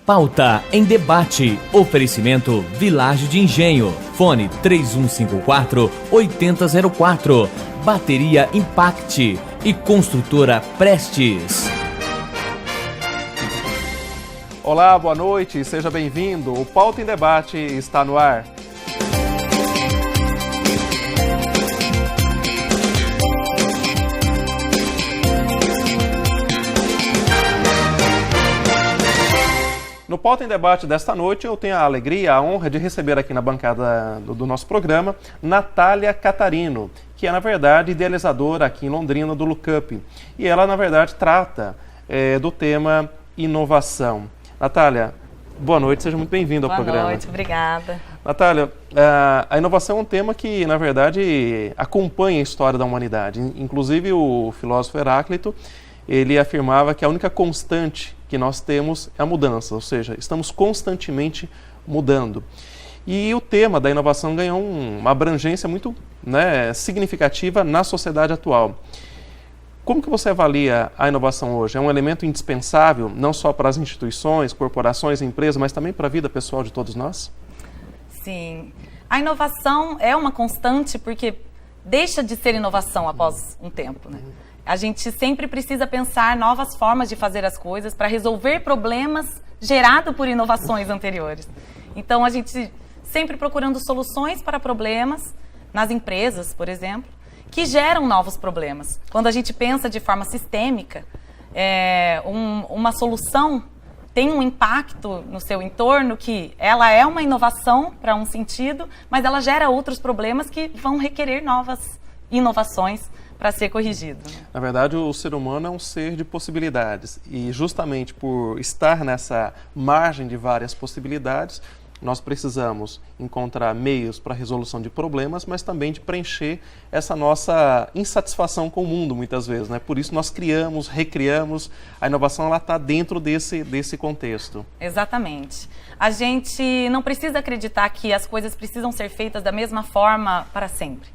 Pauta em debate. Oferecimento Vilagem de Engenho. Fone 3154-8004. Bateria Impact e Construtora Prestes. Olá, boa noite, seja bem-vindo. O Pauta em Debate está no ar. No Pauta em Debate desta noite, eu tenho a alegria, a honra de receber aqui na bancada do nosso programa, Natália Catarino, que é, na verdade, idealizadora aqui em Londrina do Lookup. E ela, na verdade, trata do tema inovação. Natália, boa noite, seja muito bem-vinda ao programa. Boa noite, obrigada. Natália, a inovação é um tema que, na verdade, acompanha a história da humanidade. Inclusive, o filósofo Heráclito, ele afirmava que a única constante que nós temos é a mudança, ou seja, estamos constantemente mudando. E o tema da inovação ganhou uma abrangência muito significativa na sociedade atual. Como que você avalia a inovação hoje? É um elemento indispensável, não só para as instituições, corporações, empresas, mas também para a vida pessoal de todos nós? Sim. A inovação é uma constante porque deixa de ser inovação após um tempo, né? A gente sempre precisa pensar novas formas de fazer as coisas para resolver problemas gerados por inovações anteriores. Então, a gente sempre procurando soluções para problemas nas empresas, por exemplo, que geram novos problemas. Quando a gente pensa de forma sistêmica, uma solução tem um impacto no seu entorno que ela é uma inovação para um sentido, mas ela gera outros problemas que vão requerer novas inovações para ser corrigido. Na verdade, o ser humano é um ser de possibilidades e justamente por estar nessa margem de várias possibilidades, nós precisamos encontrar meios para a resolução de problemas, mas também de preencher essa nossa insatisfação com o mundo, muitas vezes, né? Por isso nós criamos, recriamos, a inovação ela está dentro desse contexto. Exatamente. A gente não precisa acreditar que as coisas precisam ser feitas da mesma forma para sempre.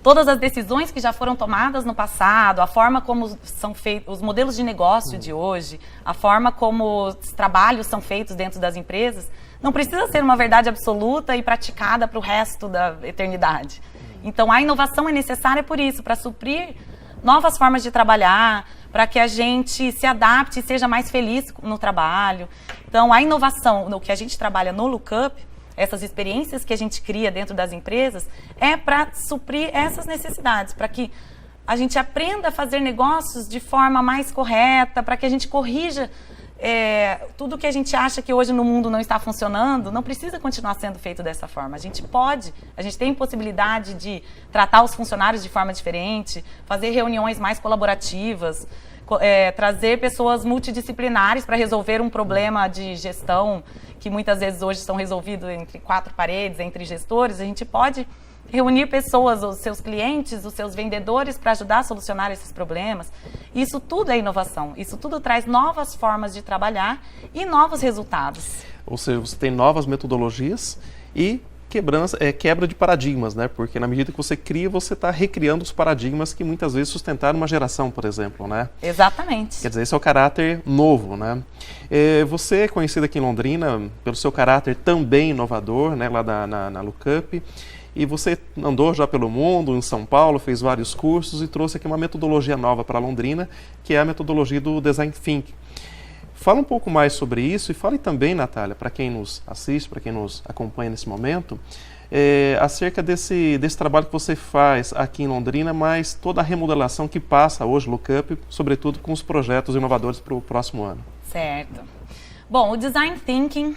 Todas as decisões que já foram tomadas no passado, a forma como são feitos os modelos de negócio de hoje, a forma como os trabalhos são feitos dentro das empresas, não precisa ser uma verdade absoluta e praticada para o resto da eternidade. Então, a inovação é necessária por isso, para suprir novas formas de trabalhar, para que a gente se adapte e seja mais feliz no trabalho. Então, a inovação, no que a gente trabalha no Lookup, essas experiências que a gente cria dentro das empresas, é para suprir essas necessidades, para que a gente aprenda a fazer negócios de forma mais correta, para que a gente corrija tudo que a gente acha que hoje no mundo não está funcionando, não precisa continuar sendo feito dessa forma. A gente tem possibilidade de tratar os funcionários de forma diferente, fazer reuniões mais colaborativas, trazer pessoas multidisciplinares para resolver um problema de gestão que muitas vezes hoje são resolvidos entre quatro paredes, entre gestores. A gente pode reunir pessoas, os seus clientes, os seus vendedores para ajudar a solucionar esses problemas. Isso tudo é inovação, isso tudo traz novas formas de trabalhar e novos resultados. Ou seja, você tem novas metodologias e quebra de paradigmas, né? Porque na medida que você cria, você está recriando os paradigmas que muitas vezes sustentaram uma geração, por exemplo, né? Exatamente. Quer dizer, esse é o caráter novo, né? Você é conhecida aqui em Londrina pelo seu caráter também inovador, né? Lá na Lookup. E você andou já pelo mundo, em São Paulo, fez vários cursos e trouxe aqui uma metodologia nova para Londrina, que é a metodologia do Design Thinking. Fala um pouco mais sobre isso e fale também, Natália, para quem nos assiste, para quem nos acompanha nesse momento, acerca desse trabalho que você faz aqui em Londrina, mas toda a remodelação que passa hoje, Lookup, sobretudo com os projetos inovadores para o próximo ano. Certo. Bom, o Design Thinking,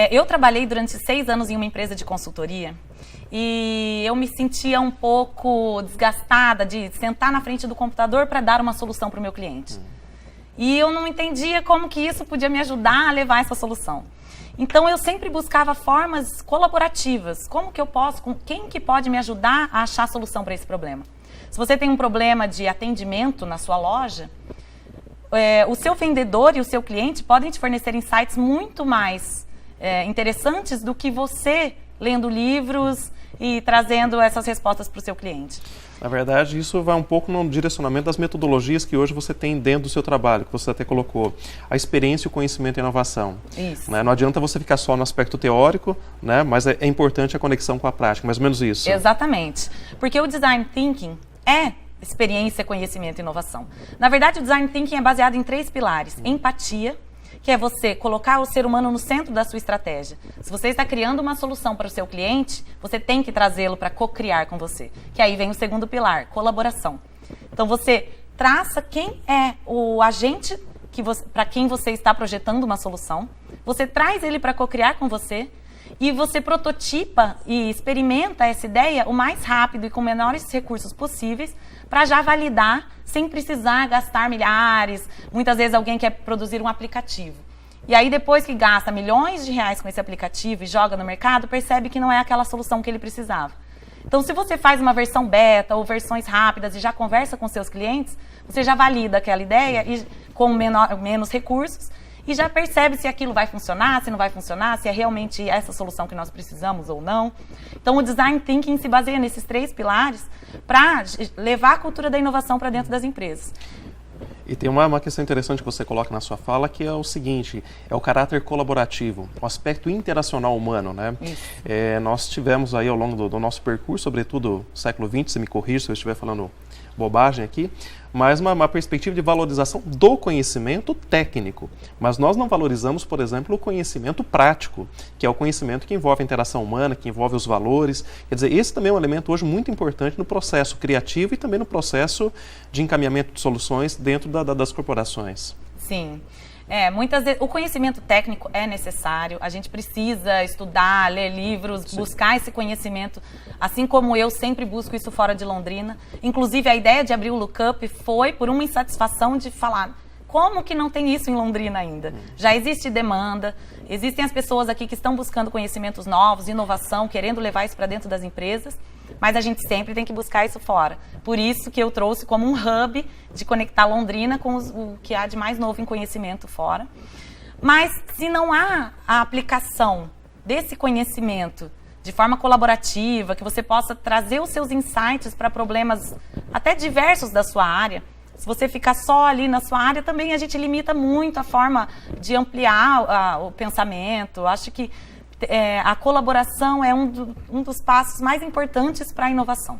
eu trabalhei durante 6 anos em uma empresa de consultoria e eu me sentia um pouco desgastada de sentar na frente do computador para dar uma solução para o meu cliente. E eu não entendia como que isso podia me ajudar a levar essa solução. Então, eu sempre buscava formas colaborativas. Como que eu posso, quem que pode me ajudar a achar a solução para esse problema? Se você tem um problema de atendimento na sua loja, o seu vendedor e o seu cliente podem te fornecer insights muito mais interessantes do que você lendo livros e trazendo essas respostas para o seu cliente. Na verdade, isso vai um pouco no direcionamento das metodologias que hoje você tem dentro do seu trabalho, que você até colocou. A experiência, o conhecimento e a inovação. Isso. Né? Não adianta você ficar só no aspecto teórico, né? Mas é importante a conexão com a prática, mais ou menos isso. Exatamente. Porque o Design Thinking é experiência, conhecimento e inovação. Na verdade, o Design Thinking é baseado em 3 pilares. Empatia, que é você colocar o ser humano no centro da sua estratégia. Se você está criando uma solução para o seu cliente, você tem que trazê-lo para co-criar com você. Que aí vem o segundo pilar, colaboração. Então, você traça quem é o agente para quem você está projetando uma solução, você traz ele para co-criar com você e você prototipa e experimenta essa ideia o mais rápido e com menores recursos possíveis para já validar sem precisar gastar milhares. Muitas vezes alguém quer produzir um aplicativo. E aí depois que gasta milhões de reais com esse aplicativo e joga no mercado, percebe que não é aquela solução que ele precisava. Então, se você faz uma versão beta ou versões rápidas e já conversa com seus clientes, você já valida aquela ideia e, com menos recursos e já percebe se aquilo vai funcionar, se não vai funcionar, se é realmente essa solução que nós precisamos ou não. Então, o Design Thinking se baseia nesses 3 pilares para levar a cultura da inovação para dentro das empresas. E tem uma questão interessante que você coloca na sua fala, que é o seguinte, é o caráter colaborativo, o aspecto interacional humano, né? Nós tivemos aí ao longo do nosso percurso, sobretudo século XX, você me corrija se eu estiver falando bobagem aqui, mas uma perspectiva de valorização do conhecimento técnico. Mas nós não valorizamos, por exemplo, o conhecimento prático, que é o conhecimento que envolve a interação humana, que envolve os valores. Quer dizer, esse também é um elemento hoje muito importante no processo criativo e também no processo de encaminhamento de soluções dentro das corporações. Sim. Muitas vezes o conhecimento técnico é necessário, a gente precisa estudar, ler livros, Sim. buscar esse conhecimento, assim como eu sempre busco isso fora de Londrina. Inclusive, a ideia de abrir o Lookup foi por uma insatisfação de falar, como que não tem isso em Londrina ainda? Já existe demanda, existem as pessoas aqui que estão buscando conhecimentos novos, inovação, querendo levar isso para dentro das empresas, mas a gente sempre tem que buscar isso fora. Por isso que eu trouxe como um hub de conectar Londrina com o que há de mais novo em conhecimento fora. Mas se não há a aplicação desse conhecimento de forma colaborativa, que você possa trazer os seus insights para problemas até diversos da sua área, se você ficar só ali na sua área, também a gente limita muito a forma de ampliar o pensamento. Acho que a colaboração é um dos passos mais importantes para a inovação.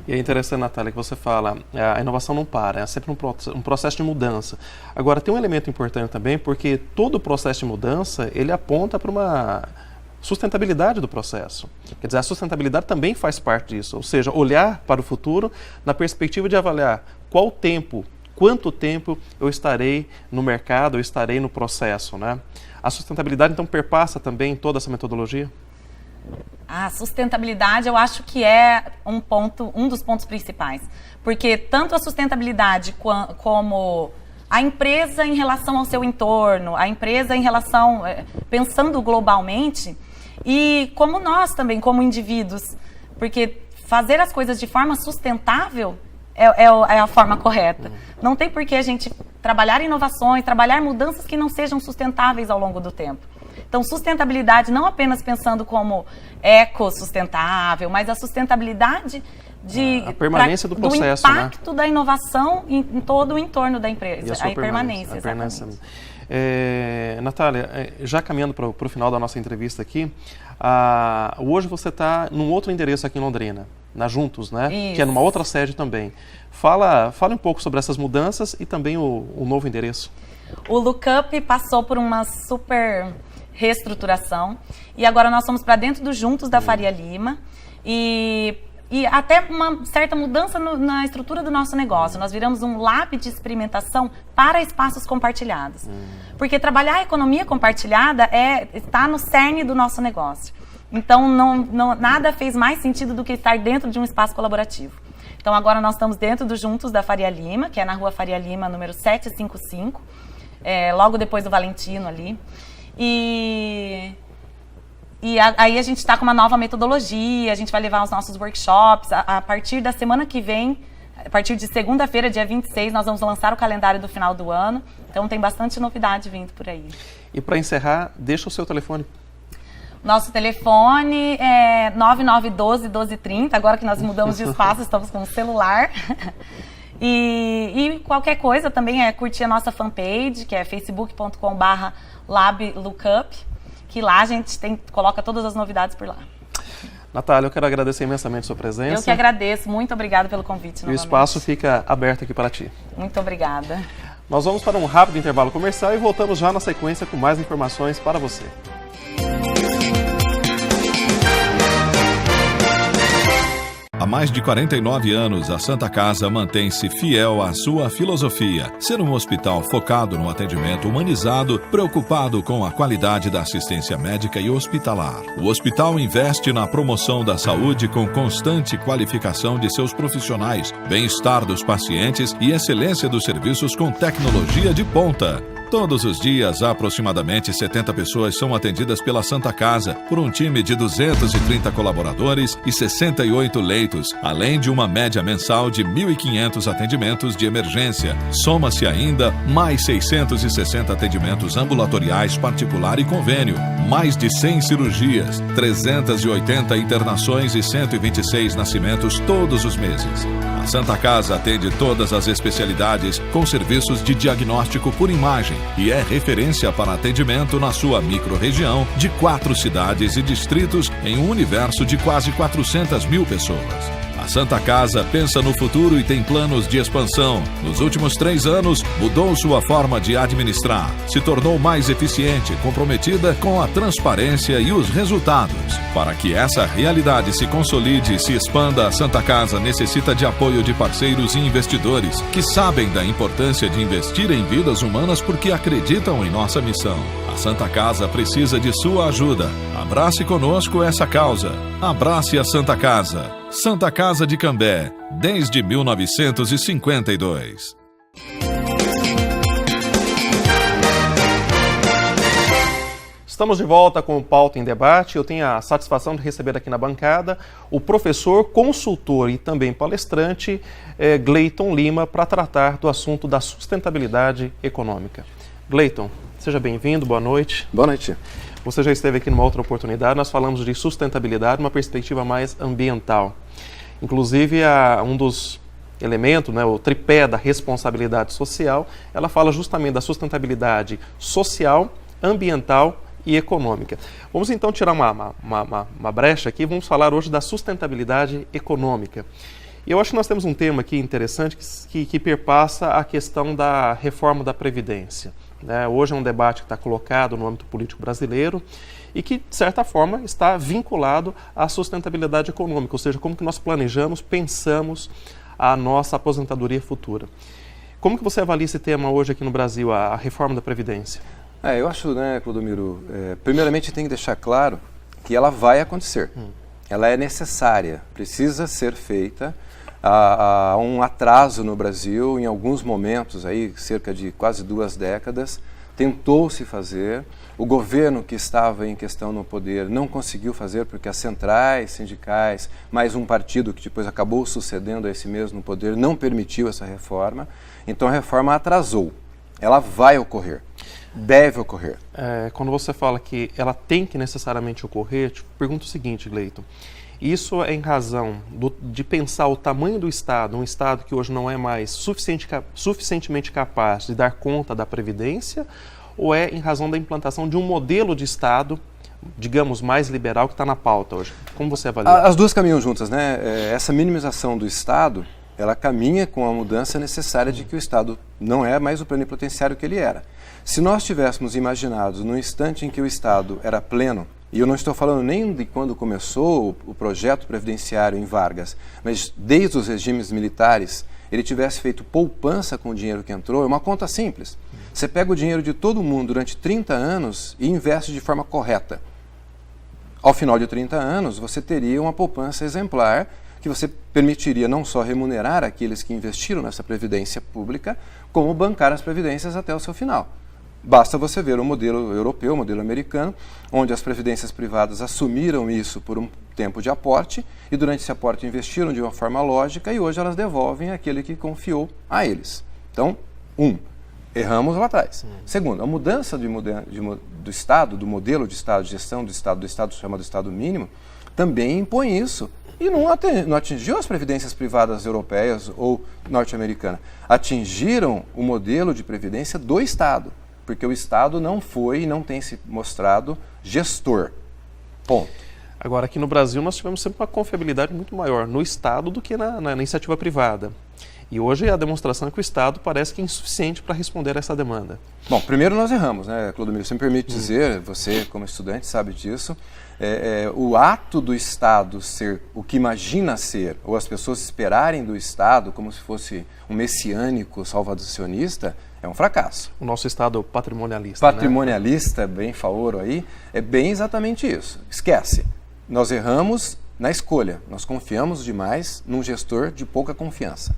E é interessante, Natália, que você fala, a inovação não para, é sempre um processo de mudança. Agora, tem um elemento importante também, porque todo o processo de mudança, ele aponta para uma sustentabilidade do processo. Quer dizer, a sustentabilidade também faz parte disso, ou seja, olhar para o futuro na perspectiva de avaliar quanto tempo eu estarei no mercado, eu estarei no processo, né? A sustentabilidade, então, perpassa também toda essa metodologia? A sustentabilidade, eu acho que é um dos pontos principais. Porque tanto a sustentabilidade como a empresa em relação ao seu entorno, a empresa em relação, pensando globalmente, e como nós também, como indivíduos. Porque fazer as coisas de forma sustentável é a forma correta. Não tem por que a gente trabalhar inovações, trabalhar mudanças que não sejam sustentáveis ao longo do tempo. Então, sustentabilidade não apenas pensando como ecossustentável, mas a sustentabilidade a permanência do processo, do impacto, né, da inovação em todo o entorno da empresa. E a sua permanência. Natália, já caminhando para o final da nossa entrevista aqui, hoje você está num outro endereço aqui em Londrina, na Juntos, né? Isso. Que é numa outra sede também. Fala um pouco sobre essas mudanças e também o novo endereço. O Lookup passou por uma super reestruturação e agora nós somos para dentro do Juntos da Faria Lima e até uma certa mudança na estrutura do nosso negócio. Nós viramos um lab de experimentação para espaços compartilhados. Porque trabalhar a economia compartilhada está no cerne do nosso negócio. Então, nada fez mais sentido do que estar dentro de um espaço colaborativo. Então, agora nós estamos dentro do Juntos da Faria Lima, que é na Rua Faria Lima, número 755, logo depois do Valentino ali. E aí a gente está com uma nova metodologia, a gente vai levar os nossos workshops. A partir da semana que vem, a partir de segunda-feira, dia 26, nós vamos lançar o calendário do final do ano. Então tem bastante novidade vindo por aí. E para encerrar, deixa o seu telefone. Nosso telefone é 9912-1230, agora que nós mudamos de espaço, estamos com o celular. E qualquer coisa também é curtir a nossa fanpage, que é facebook.com/lablookup, que lá a gente coloca todas as novidades por lá. Natália, eu quero agradecer imensamente a sua presença. Eu que agradeço, muito obrigada pelo convite novamente. E o espaço fica aberto aqui para ti. Muito obrigada. Nós vamos para um rápido intervalo comercial e voltamos já na sequência com mais informações para você. Há mais de 49 anos, a Santa Casa mantém-se fiel à sua filosofia, ser um hospital focado no atendimento humanizado, preocupado com a qualidade da assistência médica e hospitalar. O hospital investe na promoção da saúde com constante qualificação de seus profissionais, bem-estar dos pacientes e excelência dos serviços com tecnologia de ponta. Todos os dias, aproximadamente 70 pessoas são atendidas pela Santa Casa, por um time de 230 colaboradores e 68 leitos, além de uma média mensal de 1.500 atendimentos de emergência. Soma-se ainda mais 660 atendimentos ambulatoriais particular e convênio, mais de 100 cirurgias, 380 internações e 126 nascimentos todos os meses. A Santa Casa atende todas as especialidades com serviços de diagnóstico por imagem e é referência para atendimento na sua microrregião de 4 cidades e distritos em um universo de quase 400 mil pessoas. A Santa Casa pensa no futuro e tem planos de expansão. Nos últimos 3 anos, mudou sua forma de administrar, se tornou mais eficiente, comprometida com a transparência e os resultados. Para que essa realidade se consolide e se expanda, a Santa Casa necessita de apoio de parceiros e investidores que sabem da importância de investir em vidas humanas porque acreditam em nossa missão. A Santa Casa precisa de sua ajuda. Abrace conosco essa causa. Abrace a Santa Casa. Santa Casa de Cambé, desde 1952. Estamos de volta com o Pauta em Debate. Eu tenho a satisfação de receber aqui na bancada o professor, consultor e também palestrante Gleiton Lima para tratar do assunto da sustentabilidade econômica. Gleiton, seja bem-vindo, boa noite. Boa noite. Você já esteve aqui numa outra oportunidade, nós falamos de sustentabilidade, uma perspectiva mais ambiental. Inclusive, um dos elementos, o tripé da responsabilidade social, ela fala justamente da sustentabilidade social, ambiental e econômica. Vamos então tirar uma brecha aqui, vamos falar hoje da sustentabilidade econômica. E eu acho que nós temos um tema aqui interessante que perpassa a questão da reforma da Previdência. Hoje é um debate que está colocado no âmbito político brasileiro e que, de certa forma, está vinculado à sustentabilidade econômica, ou seja, como que nós planejamos, pensamos a nossa aposentadoria futura. Como que você avalia esse tema hoje aqui no Brasil, a reforma da Previdência? Eu acho, Clodomiro, primeiramente tem que deixar claro que ela vai acontecer. Ela é necessária, precisa ser feita. Há um atraso no Brasil, em alguns momentos, aí, cerca de quase 2 décadas, tentou-se fazer. O governo que estava em questão no poder não conseguiu fazer porque as centrais sindicais, mais um partido que depois acabou sucedendo a esse mesmo poder, não permitiu essa reforma. Então a reforma atrasou. Ela vai ocorrer, deve ocorrer. Quando você fala que ela tem que necessariamente ocorrer, te pergunto o seguinte, Gleiton. Isso é em razão de pensar o tamanho do Estado, um Estado que hoje não é mais suficientemente capaz de dar conta da Previdência, ou é em razão da implantação de um modelo de Estado, digamos, mais liberal que está na pauta hoje? Como você avalia? As duas caminham juntas, Essa minimização do Estado, ela caminha com a mudança necessária de que o Estado não é mais o plenipotenciário que ele era. Se nós tivéssemos imaginado no instante em que o Estado era pleno, e eu não estou falando nem de quando começou o projeto previdenciário em Vargas, mas desde os regimes militares, ele tivesse feito poupança com o dinheiro que entrou, é uma conta simples. Você pega o dinheiro de todo mundo durante 30 anos e investe de forma correta. Ao final de 30 anos, você teria uma poupança exemplar que você permitiria não só remunerar aqueles que investiram nessa previdência pública, como bancar as previdências até o seu final. Basta você ver o modelo europeu, o modelo americano, onde as previdências privadas assumiram isso por um tempo de aporte e durante esse aporte investiram de uma forma lógica e hoje elas devolvem aquele que confiou a eles. Então, Erramos lá atrás. Segundo, a mudança do Estado, do modelo de Estado, de gestão do Estado chamado Estado mínimo, também impõe isso. E não atingiu as previdências privadas europeias ou norte-americanas. Atingiram o modelo de previdência do Estado, porque o Estado não foi e não tem se mostrado gestor. Ponto. Agora, aqui no Brasil, nós tivemos sempre uma confiabilidade muito maior no Estado do que na iniciativa privada. E hoje a demonstração é que o Estado parece que é insuficiente para responder a essa demanda. Bom, primeiro nós erramos, né, Clodomiro? Você me permite dizer, você como estudante sabe disso, o ato do Estado ser o que imagina ser, ou as pessoas esperarem do Estado como se fosse um messiânico salvacionista, é um fracasso. O nosso Estado patrimonialista. Patrimonialista, bem faoro aí, é bem exatamente isso. Esquece, nós erramos na escolha, nós confiamos demais num gestor de pouca confiança.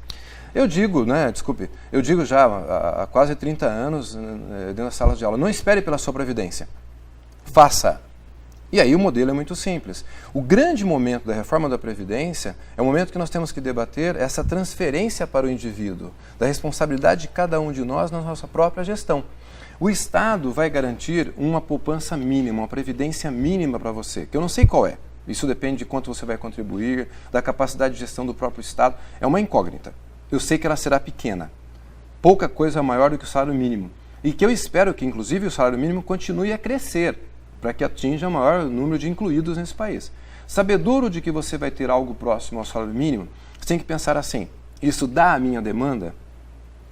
Eu digo, eu digo já há quase 30 anos dentro das salas de aula, não espere pela sua previdência, faça. E aí o modelo é muito simples. O grande momento da reforma da Previdência é o momento que nós temos que debater essa transferência para o indivíduo, da responsabilidade de cada um de nós na nossa própria gestão. O Estado vai garantir uma poupança mínima, uma previdência mínima para você, que eu não sei qual é. Isso depende de quanto você vai contribuir, da capacidade de gestão do próprio Estado. É uma incógnita. Eu sei que ela será pequena, pouca coisa maior do que o salário mínimo. E que eu espero que, inclusive, o salário mínimo continue a crescer, para que atinja o maior número de incluídos nesse país. Sabedouro de que você vai ter algo próximo ao salário mínimo, você tem que pensar assim, isso dá a minha demanda?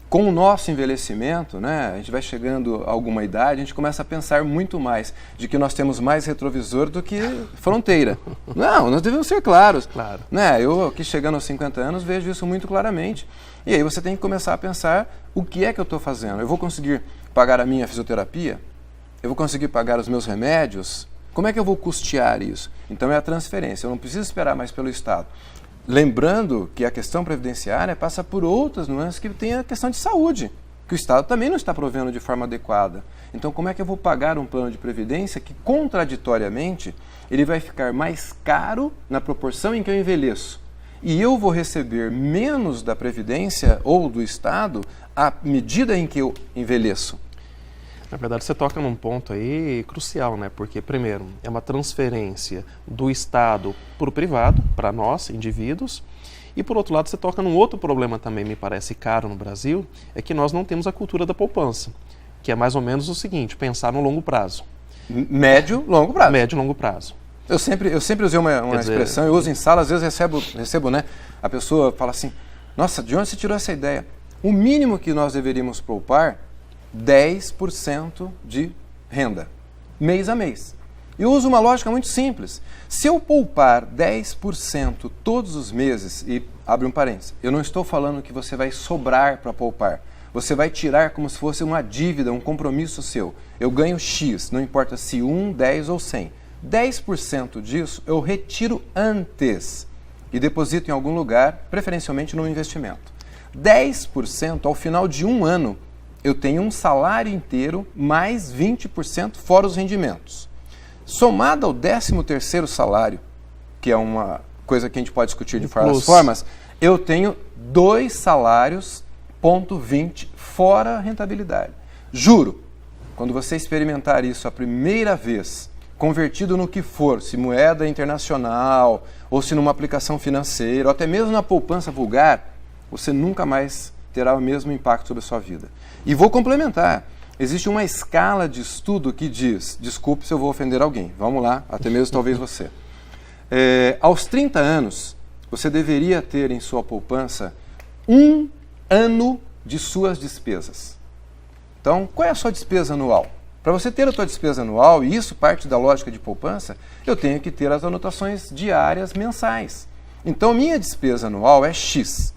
Com o nosso envelhecimento, a gente vai chegando a alguma idade, a gente começa a pensar muito mais de que nós temos mais retrovisor do que fronteira. Não, nós devemos ser claros. Claro. Eu, aqui chegando aos 50 anos, vejo isso muito claramente. E aí você tem que começar a pensar o que é que eu estou fazendo. Eu vou conseguir pagar a minha fisioterapia? Eu vou conseguir pagar os meus remédios? Como é que eu vou custear isso? Então é a transferência, eu não preciso esperar mais pelo Estado. Lembrando que a questão previdenciária passa por outras nuances que tem a questão de saúde, que o Estado também não está provendo de forma adequada. Então, como é que eu vou pagar um plano de previdência que, contraditoriamente, ele vai ficar mais caro na proporção em que eu envelheço? E eu vou receber menos da Previdência ou do Estado à medida em que eu envelheço. Na verdade, você toca num ponto aí crucial, Porque, primeiro, é uma transferência do Estado para o privado, para nós, indivíduos, e, por outro lado, você toca num outro problema também, me parece caro no Brasil, é que nós não temos a cultura da poupança, que é mais ou menos o seguinte, pensar no longo prazo. Médio, longo prazo. Médio, longo prazo. Eu sempre usei uma expressão, eu uso em sala, às vezes recebo, a pessoa fala assim, nossa, de onde você tirou essa ideia? O mínimo que nós deveríamos poupar 10% de renda, mês a mês. Eu uso uma lógica muito simples. Se eu poupar 10% todos os meses, e abre um parênteses, eu não estou falando que você vai sobrar para poupar. Você vai tirar como se fosse uma dívida, um compromisso seu. Eu ganho X, não importa se 1, 10 ou 100. 10% disso eu retiro antes e deposito em algum lugar, preferencialmente num investimento. 10% ao final de um ano, eu tenho um salário inteiro mais 20% fora os rendimentos. Somado ao 13º salário, que é uma coisa que a gente pode discutir de várias formas, eu tenho 2 salários, ponto 20, fora a rentabilidade. Juro, quando você experimentar isso a primeira vez, convertido no que for, se moeda internacional, ou se numa aplicação financeira, ou até mesmo na poupança vulgar, você nunca mais terá o mesmo impacto sobre a sua vida. E vou complementar. Existe uma escala de estudo que diz, desculpe se eu vou ofender alguém, vamos lá, até mesmo talvez você. Aos 30 anos, você deveria ter em sua poupança 1 ano de suas despesas. Então, qual é a sua despesa anual? Para você ter a sua despesa anual, e isso parte da lógica de poupança, eu tenho que ter as anotações diárias mensais. Então, minha despesa anual é X.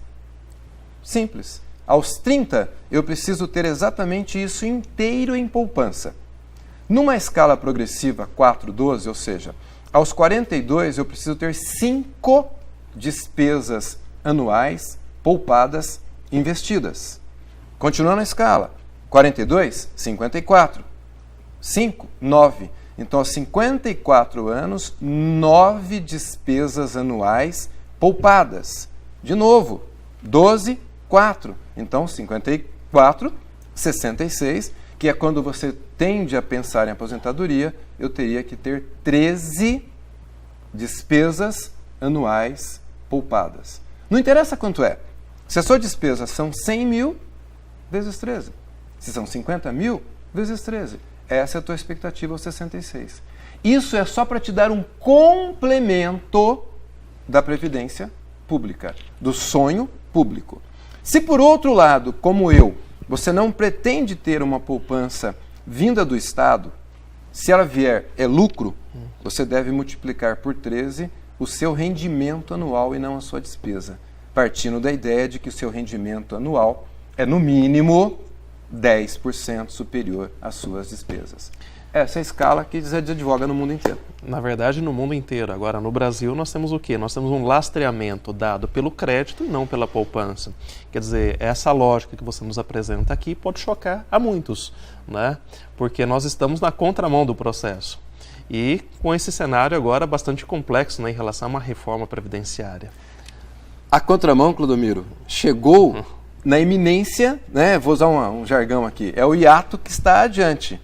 Simples. Aos 30, eu preciso ter exatamente isso inteiro em poupança. Numa escala progressiva 4-12, ou seja, aos 42, eu preciso ter 5 despesas anuais poupadas investidas. Continuando a escala, 42, 54. 5, 9. Então, aos 54 anos, 9 despesas anuais poupadas. De novo, 12, 4. Então, 54, 66, que é quando você tende a pensar em aposentadoria, eu teria que ter 13 despesas anuais poupadas. Não interessa quanto é. Se a sua despesa são 100 mil, vezes 13. Se são 50 mil, vezes 13. Essa é a tua expectativa aos 66. Isso é só para te dar um complemento da previdência pública, do sonho público. Se por outro lado, como eu, você não pretende ter uma poupança vinda do Estado, se ela vier é lucro, você deve multiplicar por 13 o seu rendimento anual e não a sua despesa, partindo da ideia de que o seu rendimento anual é no mínimo 10% superior às suas despesas. Essa é a escala que advoga no mundo inteiro. Na verdade, no mundo inteiro. Agora, no Brasil, nós temos o quê? Nós temos um lastreamento dado pelo crédito e não pela poupança. Quer dizer, essa lógica que você nos apresenta aqui pode chocar a muitos, né? Porque nós estamos na contramão do processo. E com esse cenário agora bastante complexo, né, em relação a uma reforma previdenciária. A contramão, Clodomiro, chegou na iminência, né? Vou usar um jargão aqui, é o hiato que está adiante.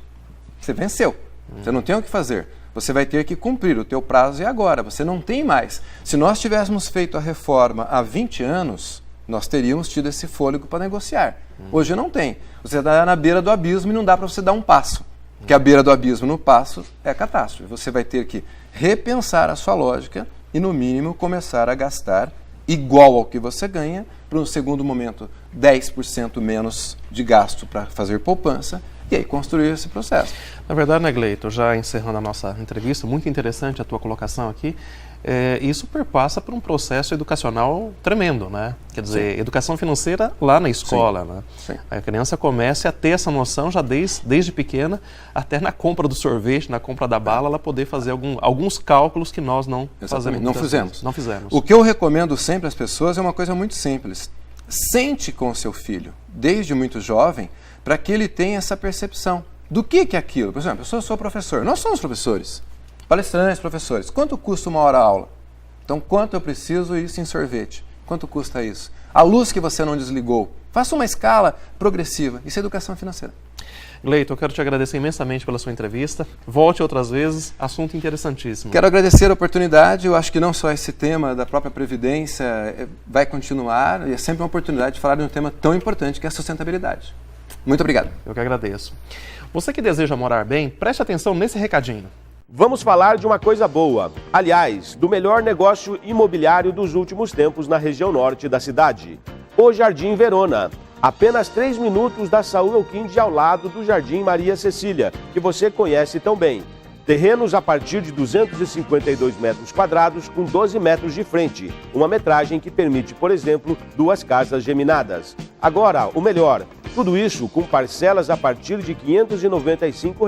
Você venceu, você não tem o que fazer. Você vai ter que cumprir, o teu prazo é agora, você não tem mais. Se nós tivéssemos feito a reforma há 20 anos, nós teríamos tido esse fôlego para negociar. Hoje não tem. Você está na beira do abismo e não dá para você dar um passo. Porque a beira do abismo no passo é catástrofe. Você vai ter que repensar a sua lógica e, no mínimo, começar a gastar igual ao que você ganha, para um segundo momento 10% menos de gasto para fazer poupança, e aí construir esse processo. Na verdade, né, Gleito, já encerrando a nossa entrevista, muito interessante a tua colocação aqui, isso perpassa por um processo educacional tremendo, né? Quer dizer, sim, educação financeira lá na escola, sim, né? Sim. A criança começa a ter essa noção já desde pequena, até na compra do sorvete, na compra da bala, ela poder fazer alguns cálculos que nós não fazemos. Não fizemos. Não fizemos. O que eu recomendo sempre às pessoas é uma coisa muito simples. Sente com o seu filho, desde muito jovem, para que ele tenha essa percepção. Do que é aquilo? Por exemplo, eu sou professor, nós somos professores, palestrantes, professores. Quanto custa uma hora aula? Então, quanto eu preciso isso em sorvete? Quanto custa isso? A luz que você não desligou. Faça uma escala progressiva. Isso é educação financeira. Gleito, eu quero te agradecer imensamente pela sua entrevista. Volte outras vezes, assunto interessantíssimo. Quero agradecer a oportunidade. Eu acho que não só esse tema da própria Previdência vai continuar, e é sempre uma oportunidade de falar de um tema tão importante que é a sustentabilidade. Muito obrigado. Eu que agradeço. Você que deseja morar bem, preste atenção nesse recadinho. Vamos falar de uma coisa boa. Aliás, do melhor negócio imobiliário dos últimos tempos na região norte da cidade. O Jardim Verona. Apenas 3 minutos da Saúl Elquinde ao lado do Jardim Maria Cecília, que você conhece tão bem. Terrenos a partir de 252 metros quadrados com 12 metros de frente. Uma metragem que permite, por exemplo, 2 casas geminadas. Agora, o melhor, tudo isso com parcelas a partir de R$ 595.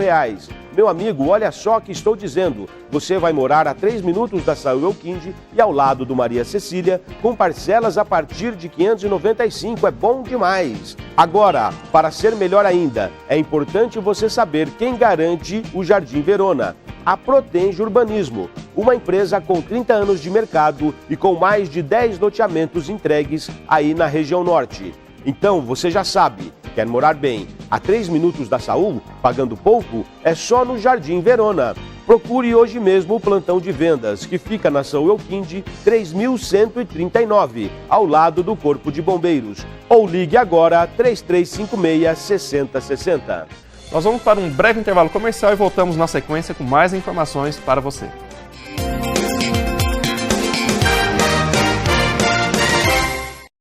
Meu amigo, olha só o que estou dizendo. Você vai morar a 3 minutos da Saúl Elquinde e ao lado do Maria Cecília, com parcelas a partir de R$ 595. É bom demais. Agora, para ser melhor ainda, é importante você saber quem garante o Jardim Verona. A Protenge Urbanismo, uma empresa com 30 anos de mercado e com mais de 10 loteamentos entregues aí na região norte. Então, você já sabe, quer morar bem a 3 minutos da Saúl, pagando pouco? É só no Jardim Verona. Procure hoje mesmo o plantão de vendas, que fica na Saúl Elquinde 3139, ao lado do Corpo de Bombeiros. Ou ligue agora 3356-6060. Nós vamos para um breve intervalo comercial e voltamos na sequência com mais informações para você.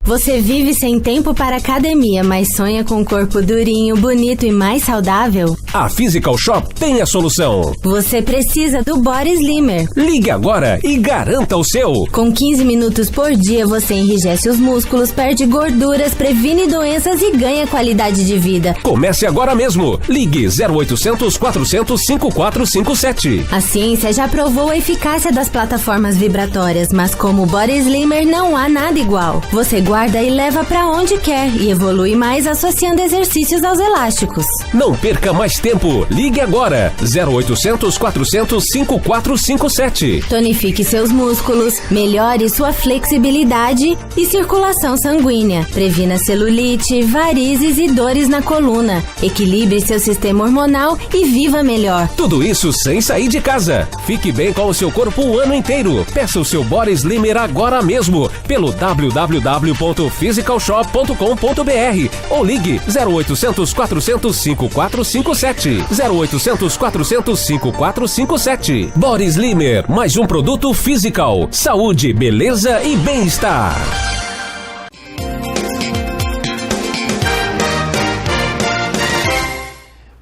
Você vive sem tempo para academia, mas sonha com um corpo durinho, bonito e mais saudável? A Physical Shop tem a solução. Você precisa do Body Slimmer. Ligue agora e garanta o seu. Com 15 minutos por dia, você enrijece os músculos, perde gorduras, previne doenças e ganha qualidade de vida. Comece agora mesmo. Ligue 0800 400 5457. A ciência já provou a eficácia das plataformas vibratórias, mas como o Body Slimmer não há nada igual. Você guarda e leva para onde quer e evolui mais associando exercícios aos elásticos. Não perca mais tempo. Ligue agora. 0800 400 5457. Tonifique seus músculos, melhore sua flexibilidade e circulação sanguínea. Previna celulite, varizes e dores na coluna. Equilibre seu sistema hormonal e viva melhor. Tudo isso sem sair de casa. Fique bem com o seu corpo o ano inteiro. Peça o seu Body Slimmer agora mesmo pelo www.physicalshop.com.br ou ligue 0800 400 5457. 0800 400 5457. Body Slimmer, mais um produto Physical. Saúde, beleza e bem-estar.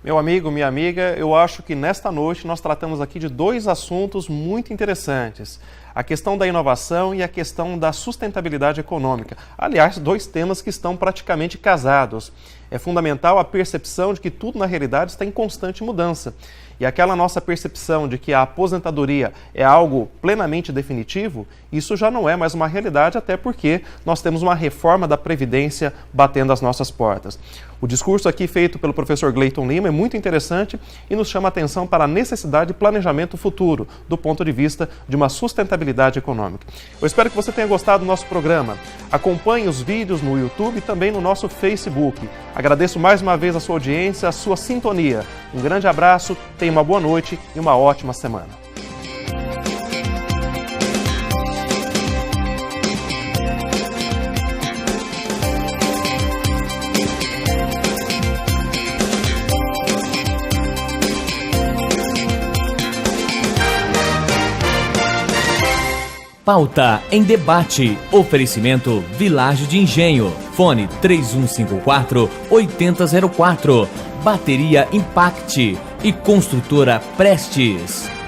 Meu amigo, minha amiga, eu acho que nesta noite nós tratamos aqui de dois assuntos muito interessantes. A questão da inovação e a questão da sustentabilidade econômica. Aliás, dois temas que estão praticamente casados. É fundamental a percepção de que tudo na realidade está em constante mudança. E aquela nossa percepção de que a aposentadoria é algo plenamente definitivo, isso já não é mais uma realidade, até porque nós temos uma reforma da Previdência batendo às nossas portas. O discurso aqui feito pelo professor Gleiton Lima é muito interessante e nos chama a atenção para a necessidade de planejamento futuro, do ponto de vista de uma sustentabilidade econômica. Eu espero que você tenha gostado do nosso programa. Acompanhe os vídeos no YouTube e também no nosso Facebook. Agradeço mais uma vez a sua audiência, a sua sintonia. Um grande abraço, tenha uma boa noite e uma ótima semana. Pauta em debate. Oferecimento Vilagem de Engenho. Fone 3154-8004. Bateria Impact e Construtora Prestes.